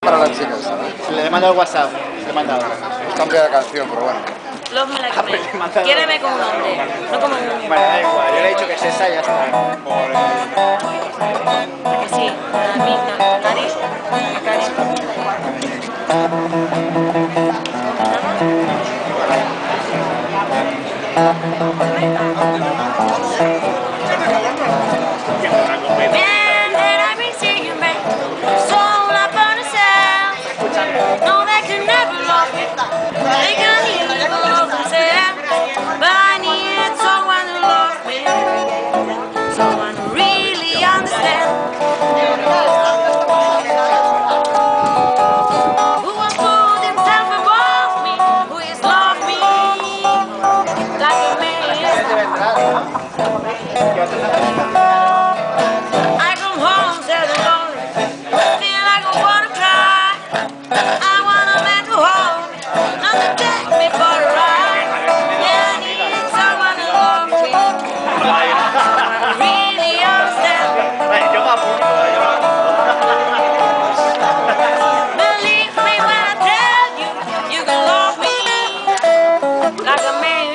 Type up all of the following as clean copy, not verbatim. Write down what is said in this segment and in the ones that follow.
para las chicas. Le he mandado el WhatsApp. Le he mandado. Cambia de canción, pero bueno. Love me like a man. Quiéreme como un hombre, no como un... Vale, da igual. Yo le he dicho que es esa y ya está. Que sí, a mí, nariz, nariz. I come home, tell the Lord, feel like I wanna cry. I want a man to hold me, not to take me for a ride. Yeah, I need someone to love me, someone to really understand. Believe me when I tell you, you can love me like a man.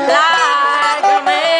Like a man.